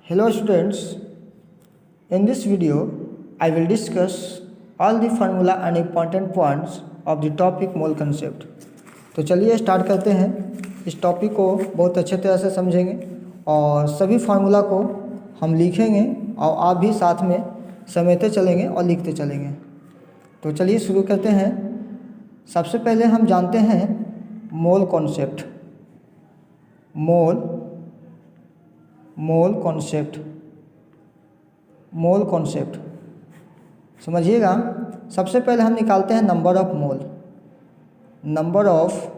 Hello students, in this video I will discuss all the formula and important points of the topic mole concept। तो चलिए start करते हैं। इस topic को बहुत अच्छे तरह से समझेंगे और सभी फार्मूला को हम लिखेंगे और आप भी साथ में समझते चलेंगे और लिखते चलेंगे। तो चलिए शुरू करते हैं। सबसे पहले हम जानते हैं मोल कॉन्सेप्ट। मोल कॉन्सेप्ट समझिएगा। सबसे पहले हम निकालते हैं number of mole. Number of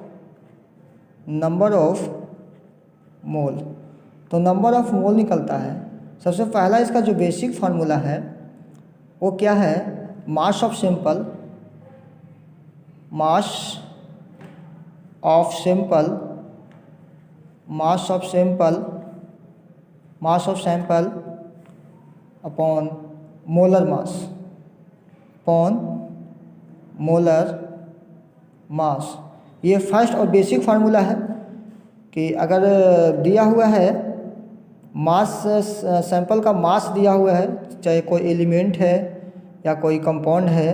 मोल तो नंबर ऑफ मोल निकलता है। सबसे पहला इसका जो बेसिक फार्मूला है वो क्या है? Mass of sample upon molar mass. ये फर्स्ट और बेसिक फार्मूला है कि अगर दिया हुआ है मास, सैंपल का मास दिया हुआ है, चाहे कोई एलिमेंट है या कोई कंपाउंड है,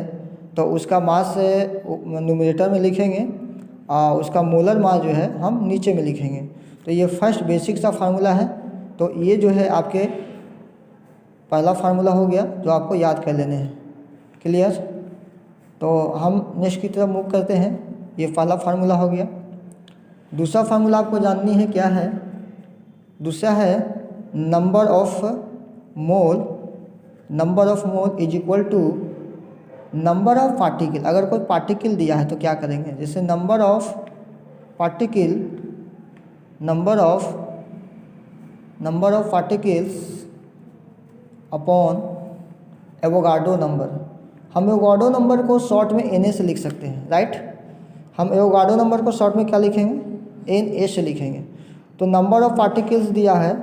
तो उसका मास न्यूमरेटर में लिखेंगे और उसका मोलर मास जो है हम नीचे में लिखेंगे। तो ये फर्स्ट बेसिक सा फार्मूला है। तो ये जो है आपके पहला फार्मूला हो गया जो आपको याद कर लेने हैं। क्लियर? तो हम नेक्स्ट की तरफ मूव करते हैं। ये पहला फार्मूला हो गया। दूसरा फार्मूला आपको जाननी है क्या है? दूसरा है number of mole is equal to number of particle. अगर कोई पार्टिकल दिया है तो क्या करेंगे? जैसे number of particles upon Avogadro number. हम एवोगाड्रो नंबर को शॉर्ट में Na से लिख सकते हैं, राइट? हम एवोगाड्रो नंबर को शॉर्ट में क्या लिखेंगे? Na से लिखेंगे। तो नंबर ऑफ पार्टिकल्स दिया है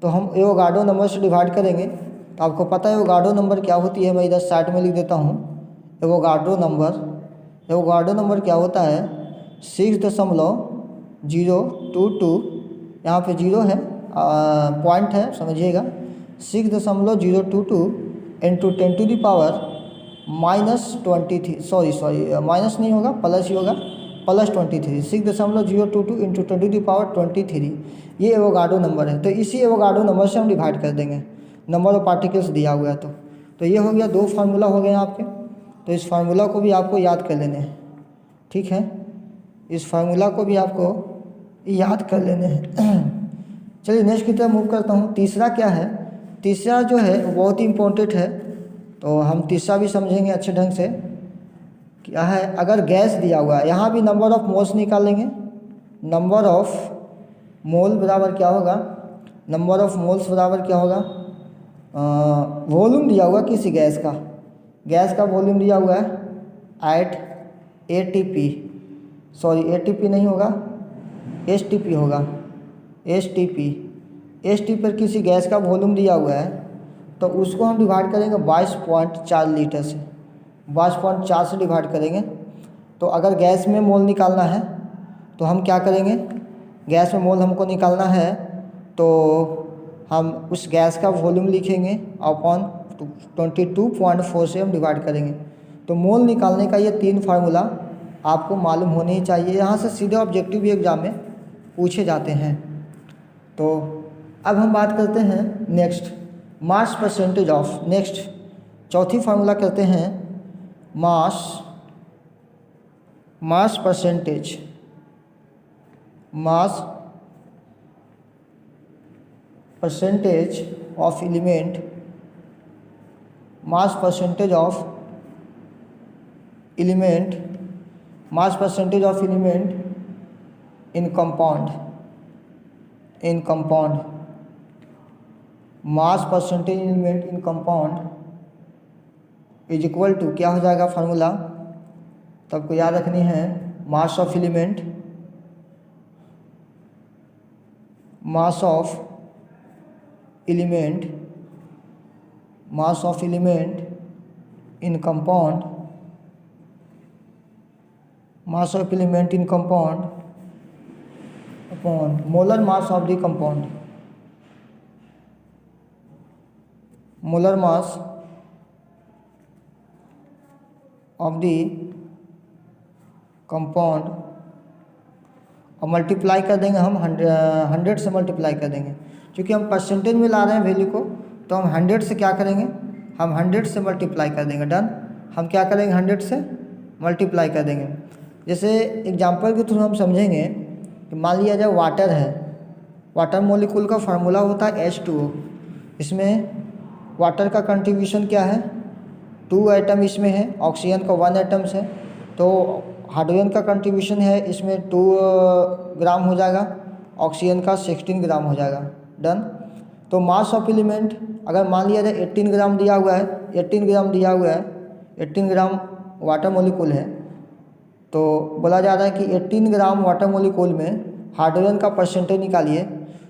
तो हम एवोगाड्रो नंबर से डिवाइड करेंगे। तो आपको पता है एवोगाड्रो नंबर क्या होती है। मैं इधर साइड में लिख देता हूँ। एवोगाड्रो नंबर क्या होता है? 6.022। यहाँ पे जीरो है, पॉइंट है, समझिएगा। 6.022 इंटू 10⁻³ -23। सॉरी माइनस नहीं होगा, प्लस ही होगा, +23। 6.022 इंटू 10⁻23 ये एवोगाड्रो नंबर है। तो इसी एवोगाड्रो नंबर से हम डिवाइड कर देंगे नंबर ऑफ पार्टिकल्स दिया हुआ है। तो ये हो गया, दो फार्मूला हो गए आपके। तो इस फार्मूला को भी आपको याद कर लेने हैं, ठीक है? इस फार्मूला को भी आपको याद कर लेने हैं। चलिए नेक्स्ट की तरफ मूव करता हूँ। तीसरा क्या है? तीसरा जो है वो बहुत ही इम्पोर्टेंट है। तो हम तीसरा भी समझेंगे अच्छे ढंग से। क्या है? अगर गैस दिया हुआ है, यहाँ भी नंबर ऑफ मोल्स निकालेंगे। नंबर ऑफ मोल बराबर क्या होगा? नंबर ऑफ मोल्स बराबर क्या होगा? वॉल्यूम दिया हुआ किसी गैस का वॉल्यूम दिया हुआ है एट ATP। सॉरी ATP नहीं होगा, STP होगा। STP पर किसी गैस का वॉल्यूम दिया हुआ है तो उसको हम डिवाइड करेंगे 22.4 लीटर से। 22.4 से डिवाइड करेंगे। तो अगर गैस में मोल निकालना है तो हम क्या करेंगे? गैस में मोल हमको निकालना है तो हम उस गैस का वॉल्यूम लिखेंगे अपॉन 22.4 से हम डिवाइड करेंगे। तो मोल निकालने का ये 3 फार्मूला आपको मालूम होने ही चाहिए। यहाँ से सीधे ऑब्जेक्टिव भी एग्जाम में पूछे जाते हैं। तो अब हम बात करते हैं next mass percentage of. Next चौथी फार्मूला करते हैं mass percentage of element. Mass percentage of element in compound. Mass percentage element in compound is equal to क्या हो जाएगा फार्मूला? तो आपको याद रखनी है mass of element in compound upon molar mass of the compound molar mass of the compound और multiply कर देंगे हम 100 से मल्टीप्लाई कर देंगे। क्योंकि हम परसेंटेज में ला रहे हैं वैल्यू को, तो हम 100 से क्या करेंगे, हम 100 से मल्टीप्लाई कर देंगे। डन। हम क्या करेंगे, 100 से मल्टीप्लाई कर देंगे। जैसे एग्जांपल के थ्रू हम समझेंगे कि मान लिया जाए वाटर है, वाटर मॉलिक्यूल का फार्मूला होता है H2O। इसमें वाटर का कंट्रीब्यूशन क्या है, 2 एटम इसमें है, ऑक्सीजन का 1 एटम्स है, तो हाइड्रोजन का कंट्रीब्यूशन है इसमें 2 ग्राम हो जाएगा, ऑक्सीजन का 16 ग्राम हो जाएगा। डन। तो मास ऑफ एलिमेंट अगर मान लिया जाए 18 ग्राम दिया हुआ है, 18 ग्राम दिया हुआ है, 18 ग्राम वाटर मॉलिक्यूल है, तो बोला जा रहा है कि 18 ग्राम वाटर मॉलिक्यूल में हाइड्रोजन का परसेंटेज निकालिए।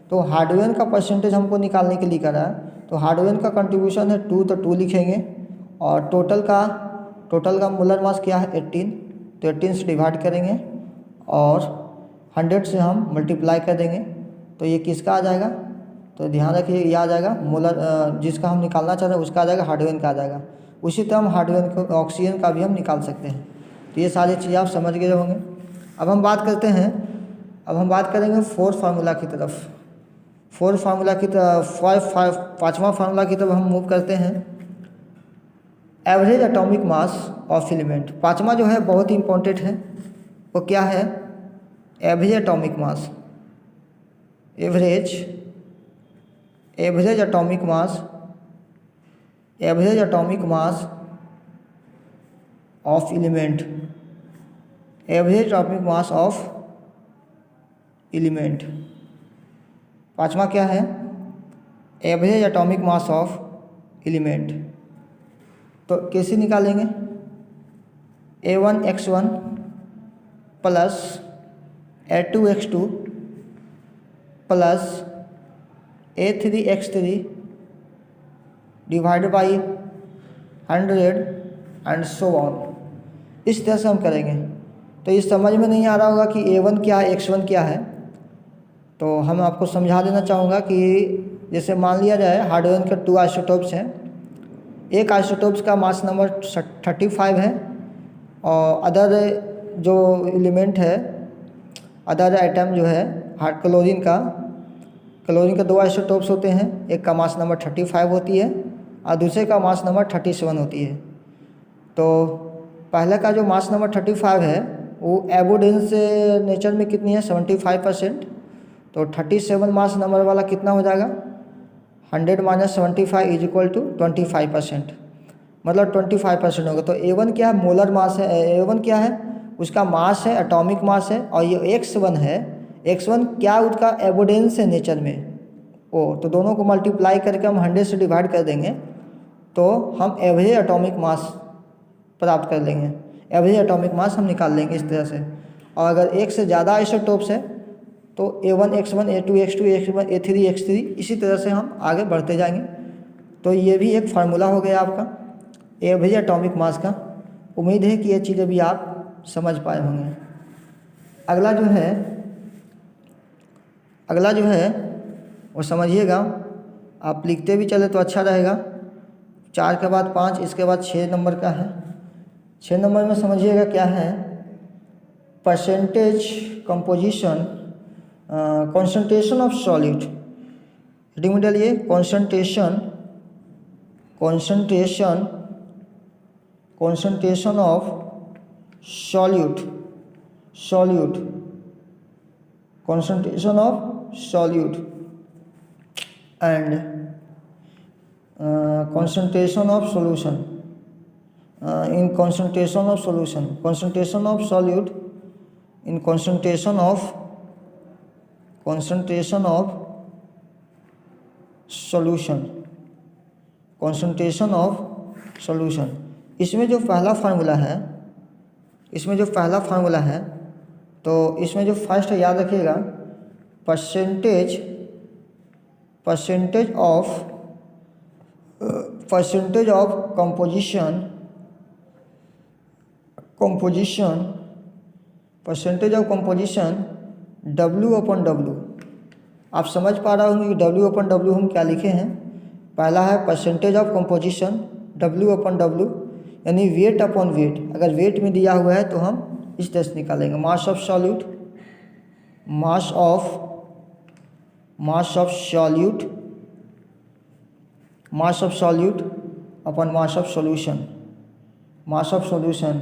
तो हाइड्रोजन का परसेंटेज हमको निकालने के लिए करा है, तो हाइड्रोजन का कंट्रीब्यूशन है 2, तो 2 लिखेंगे, और टोटल का मोलर मास क्या है 18, तो 18 से डिवाइड करेंगे और 100 से हम मल्टीप्लाई कर देंगे, तो ये किसका आ जाएगा, तो ध्यान रखिए ये आ जाएगा मोलर, जिसका हम निकालना चाह रहे हैं उसका आ जाएगा, हाइड्रोजन का आ जाएगा। उसी तरह हम हाइड्रोजन को ऑक्सीजन का भी हम निकाल सकते हैं। तो ये सारी चीज़ें आप समझ गए होंगे। अब हम बात करते हैं, अब हम बात करेंगे फोर्थ फार्मूला की तरफ। फोर्थ फार्मूला की तरफ, पाँचवा फार्मूला की तरफ हम मूव करते हैं। Average atomic mass of element, पाँचवा जो है बहुत ही इंपॉर्टेंट है, वो क्या है, average atomic mass, average atomic mass, average atomic mass of element, average atomic mass of element. पाँचवा क्या है, average atomic mass of element. तो कैसे निकालेंगे, A1x1 plus A2x2 plus A3x3 divided by 100 and so on. इस तरह से हम करेंगे। तो ये समझ में नहीं आ रहा होगा कि A1 क्या है, x1 क्या है, तो हम आपको समझा देना चाहूँगा कि जैसे मान लिया जाए हाइड्रोजन के 2 आइसोटोप्स हैं, एक आइसोटोप्स का मास नंबर 35 है, और अदर जो एलिमेंट है, अदर आइटम जो है क्लोरीन का 2 आइसोटोप्स होते हैं, एक का मास नंबर 35 होती है और दूसरे का मास नंबर 37 होती है। तो पहले का जो मास नंबर 35 है वो एबोडेंस नेचर में कितनी है, 75%। तो 37 मास नंबर वाला कितना हो जाएगा, 100 माइनस 75 इज इक्वल टू 25%, मतलब 25% होगा। तो A1 क्या है, मोलर मास है, A1 क्या है, उसका मास है, एटॉमिक मास है, और ये X1 है, X1 क्या उसका एबोडेंस है नेचर में, तो दोनों को मल्टीप्लाई करके हम 100 से डिवाइड कर देंगे, तो हम एवरेज एटॉमिक मास प्राप्त कर लेंगे, एवरेज एटॉमिक मास हम निकाल लेंगे इस तरह से। और अगर एक से ज़्यादा आइसोटोप्स है तो A1x1, A2x2, A3x3, इसी तरह से हम आगे बढ़ते जाएंगे। तो ये भी एक फार्मूला हो गया आपका एवरेज एटॉमिक मास का। उम्मीद है कि ये चीज़ें भी आप समझ पाए होंगे। अगला जो है वो समझिएगा, आप लिखते भी चले तो अच्छा रहेगा। 4 के बाद 5, इसके बाद 6 नंबर का है। 6 नंबर में समझिएगा क्या है, percentage composition, concentration of solid. Heading में डालिए concentration of solute, concentration of solute and concentration of solution, in concentration of solution, concentration of solute in concentration of solution, concentration of solution। इसमें जो पहला formula है, तो इसमें जो first है याद रखिएगा, percentage of composition, percentage of composition W/W। आप समझ पा रहे होंगे कि W/W हम क्या लिखे हैं, पहला है परसेंटेज ऑफ कंपोजिशन W/W, यानी वेट अपॉन वेट। अगर वेट में दिया हुआ है तो हम इस तरह से निकालेंगे, mass of solute, mass of solute, mass of solute upon mass of solution, mass of solution,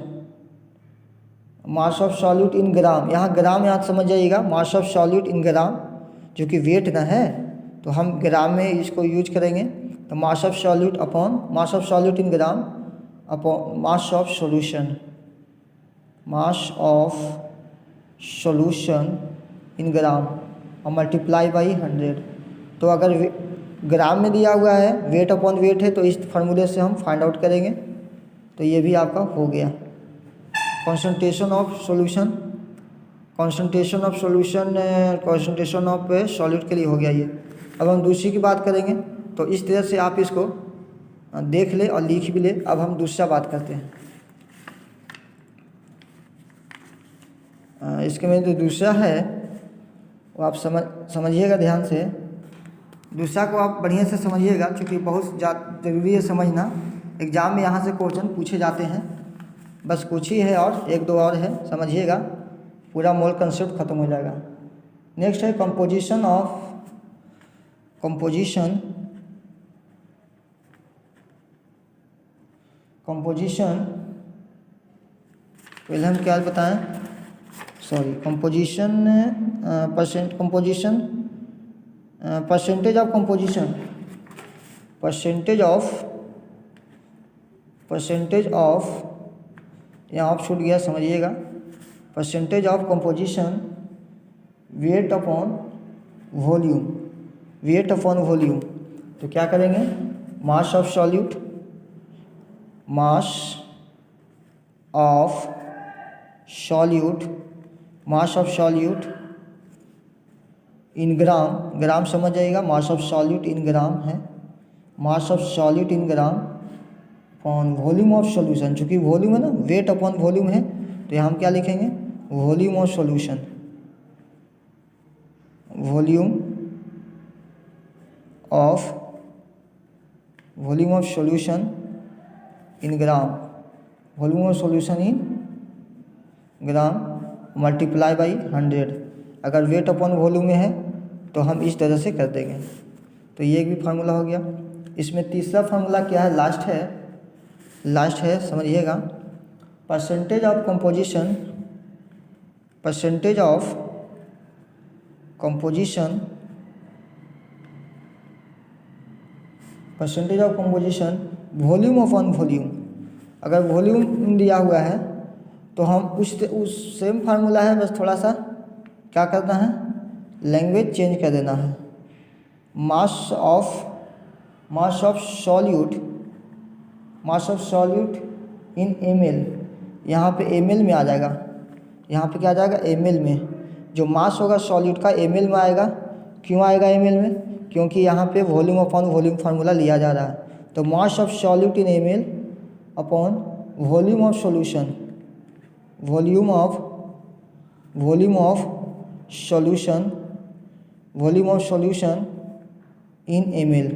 mass of solute in gram. यहाँ ग्राम याद समझ जाइएगा, मास ऑफ सॉल्यूट इन ग्राम, जो कि वेट ना है तो हम ग्राम में इसको यूज करेंगे। तो mass of solute upon mass of solute in gram upon mass of solution, mass of solution in gram और मल्टीप्लाई बाई 100। तो अगर ग्राम में दिया हुआ है, वेट अपॉन वेट है, तो इस फार्मूले से हम फाइंड आउट करेंगे। तो ये भी आपका हो गया concentration of solution, concentration of solution, concentration of solute के लिए हो गया ये। अब हम दूसरी की बात करेंगे, तो इस तरह से आप इसको देख ले और लिख भी ले। अब हम दूसरा बात करते हैं। इसके में जो दूसरा है वो आप समझिएगा ध्यान से। दूसरा को आप बढ़िया से समझिएगा, क्योंकि बहुत ज़रूरी है समझना। एग्ज़ाम में यहाँ से क्वेश्चन पूछे जाते हैं, बस कुछ ही है और एक दो और है, समझिएगा, पूरा मोल कंसेप्ट खत्म हो जाएगा। नेक्स्ट है कंपोजिशन ऑफ, कंपोजिशन पहले हम क्या बताएं, sorry, composition composition percentage of composition, percentage of यहाँ ऑफ छूट गया, समझिएगा। Percentage of composition weight upon volume, weight upon volume. तो क्या करेंगे, mass of solute, mass of solute, mass of solute in gram, gram समझ जाइएगा, mass of solute in gram है, mass of solute in gram upon volume of solution. चूँकि volume है ना, wait upon volume है, तो यहाँ हम क्या लिखेंगे, volume of solution, volume of solution in gram, volume of solution in gram multiply by 100। अगर वेट अपॉन वॉल्यूम में है तो हम इस तरह से कर देंगे। तो ये एक भी फार्मूला हो गया। इसमें तीसरा फार्मूला क्या है, लास्ट है, समझिएगा। Percentage of composition, percentage of composition, percentage of composition volume upon volume. अगर वॉल्यूम दिया हुआ है तो हम उस सेम फार्मूला है, बस थोड़ा सा क्या करना है, लैंग्वेज चेंज कर देना है। Mass of solute in ml, यहाँ पे ml में आ जाएगा, यहाँ पे क्या आ जाएगा, ml में। जो मास होगा सॉल्यूट का ml में आएगा। क्यों आएगा ml में, क्योंकि यहाँ पे वॉल्यूम अपॉन वॉल्यूम फार्मूला लिया जा रहा है। तो mass of solute in ml upon volume of solution, volume of solution in ml,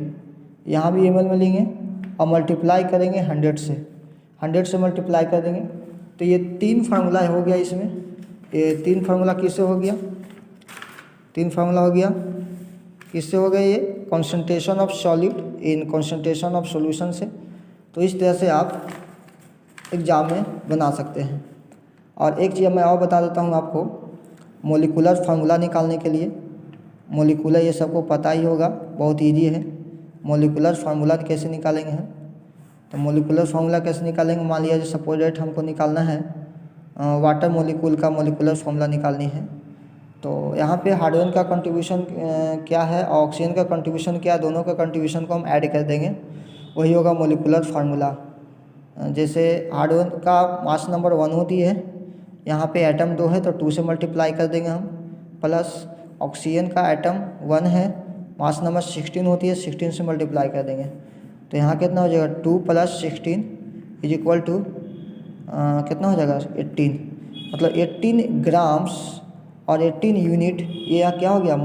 यहाँ भी ml में लेंगे और मल्टीप्लाई करेंगे 100 से मल्टीप्लाई कर देंगे। तो ये 3 फार्मूला हो गया इसमें। ये 3 फार्मूला किससे हो गया, 3 फार्मूला हो गया, किससे हो गया, ये concentration of solute in concentration of solution से। तो इस तरह से आप एग्ज़ाम में बना सकते हैं। और एक चीज़ मैं और बता देता हूँ आपको, मोलिकुलर फार्मूला निकालने के लिए, मोलिकुलर ये सबको पता ही होगा, बहुत ईजी है। मोलिकुलर फार्मूला कैसे निकालेंगे हम, तो मोलिकुलर फार्मूला कैसे निकालेंगे, मान लिया जो सपोज डेट हमको निकालना है वाटर मोलिकुल का मोलिकुलर फार्मूला निकालनी है। तो यहाँ पे हाइड्रोजन का कंट्रीब्यूशन क्या है, ऑक्सीजन का कंट्रीब्यूशन क्या है, दोनों का कंट्रीब्यूशन को हम ऐड कर देंगे, वही होगा मोलिकुलर फार्मूला। जैसे हाइड्रोजन का मास नंबर 1 होती है, यहाँ पे एटम 2 है तो 2 से मल्टीप्लाई कर देंगे हम, प्लस ऑक्सीजन का एटम 1 है, मास नंबर 16 होती है, 16 से मल्टीप्लाई कर देंगे। तो यहाँ कितना हो जाएगा, 2 + 16 इज इक्वल टू कितना हो जाएगा, 18। मतलब 18 ग्राम्स और 18 यूनिट, ये क्या हो गया,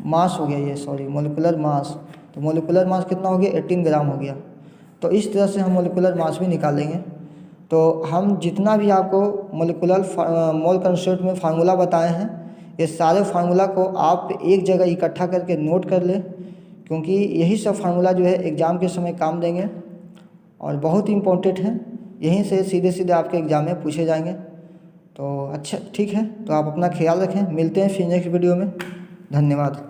मास हो गया ये, सॉरी मोलिकुलर मास। तो मोलिकुलर मास कितना हो गया, 18 ग्राम हो गया। तो इस तरह से हम मोलिकुलर मास भी निकालेंगे। तो हम जितना भी आपको मोलिकुलर मोल कंसेप्ट में फार्मूला बताए हैं, ये सारे फार्मूला को आप एक जगह इकट्ठा करके नोट कर लें, क्योंकि यही सब फार्मूला जो है एग्ज़ाम के समय काम देंगे और बहुत इम्पोर्टेंट हैं। यहीं से सीधे सीधे आपके एग्ज़ाम में पूछे जाएंगे। तो अच्छा ठीक है, तो आप अपना ख्याल रखें, मिलते हैं फिर नेक्स्ट वीडियो में। धन्यवाद।